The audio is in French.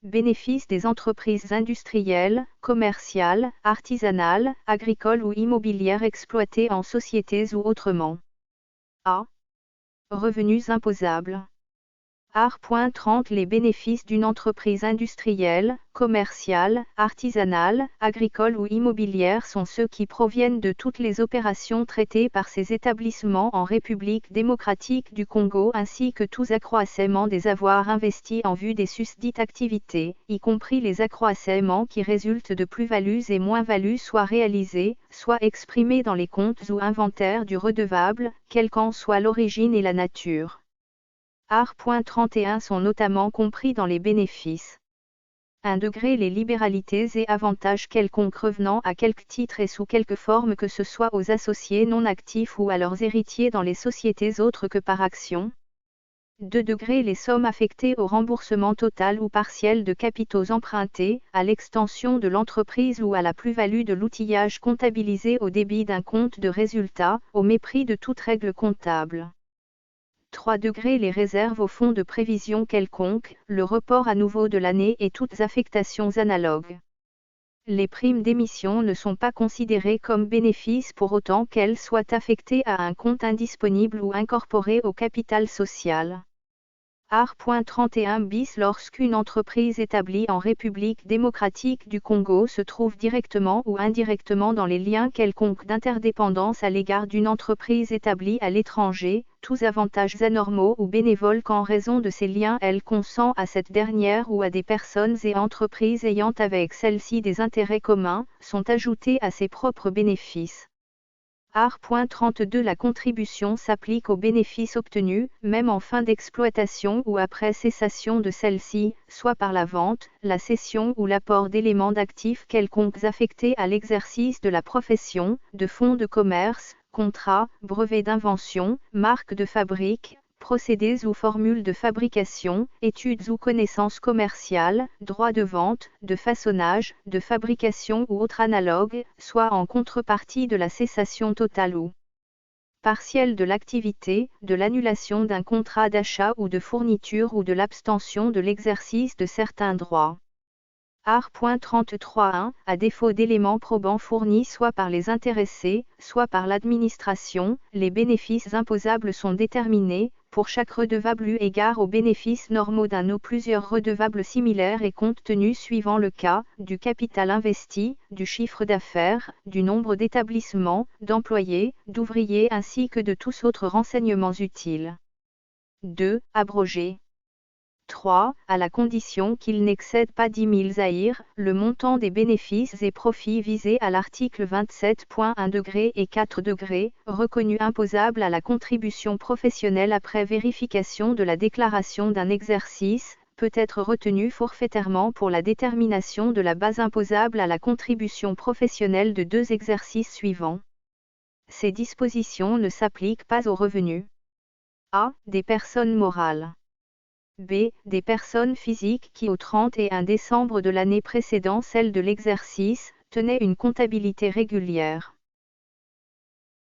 Bénéfices des entreprises industrielles, commerciales, artisanales, agricoles ou immobilières exploitées en sociétés ou autrement. A. Revenus imposables. Art.30 Les bénéfices d'une entreprise industrielle, commerciale, artisanale, agricole ou immobilière sont ceux qui proviennent de toutes les opérations traitées par ces établissements en République démocratique du Congo ainsi que tous accroissements des avoirs investis en vue des susdites activités, y compris les accroissements qui résultent de plus-values et moins-values soit réalisés, soit exprimés dans les comptes ou inventaires du redevable, quelle qu'en soit l'origine et la nature. Art.31 sont notamment compris dans les bénéfices. 1 degré les libéralités et avantages quelconques revenant à quelque titre et sous quelque forme que ce soit aux associés non actifs ou à leurs héritiers dans les sociétés autres que par action. 2 degré les sommes affectées au remboursement total ou partiel de capitaux empruntés, à l'extension de l'entreprise ou à la plus-value de l'outillage comptabilisé au débit d'un compte de résultat, au mépris de toute règle comptable. 3 degrés les réserves au fonds de prévision quelconque, le report à nouveau de l'année et toutes affectations analogues. Les primes d'émission ne sont pas considérées comme bénéfices pour autant qu'elles soient affectées à un compte indisponible ou incorporées au capital social. Art.31 bis lorsqu'une entreprise établie en République démocratique du Congo se trouve directement ou indirectement dans les liens quelconques d'interdépendance à l'égard d'une entreprise établie à l'étranger, tous avantages anormaux ou bénévoles qu'en raison de ces liens elle consent à cette dernière ou à des personnes et entreprises ayant avec celle-ci des intérêts communs, sont ajoutés à ses propres bénéfices. Art.32 La contribution s'applique aux bénéfices obtenus, même en fin d'exploitation ou après cessation de celle-ci, soit par la vente, la cession ou l'apport d'éléments d'actifs quelconques affectés à l'exercice de la profession, de fonds de commerce, contrats, brevets d'invention, marques de fabrique, procédés ou formules de fabrication, études ou connaissances commerciales, droits de vente, de façonnage, de fabrication ou autres analogues, soit en contrepartie de la cessation totale ou partielle de l'activité, de l'annulation d'un contrat d'achat ou de fourniture ou de l'abstention de l'exercice de certains droits. Art.33.1 À défaut d'éléments probants fournis soit par les intéressés, soit par l'administration, les bénéfices imposables sont déterminés, pour chaque redevable eu égard aux bénéfices normaux d'un ou plusieurs redevables similaires et compte tenu suivant le cas, du capital investi, du chiffre d'affaires, du nombre d'établissements, d'employés, d'ouvriers ainsi que de tous autres renseignements utiles. 2. Abrogé. 3. À la condition qu'il n'excède pas 10 000 zaïrs, le montant des bénéfices et profits visés à l'article 27.1 degré et 4 degrés, reconnu imposable à la contribution professionnelle après vérification de la déclaration d'un exercice, peut être retenu forfaitairement pour la détermination de la base imposable à la contribution professionnelle de 2 exercices suivants. Ces dispositions ne s'appliquent pas aux revenus a. Des personnes morales. B. Des personnes physiques qui au 31 décembre de l'année précédant celle de l'exercice, tenaient une comptabilité régulière.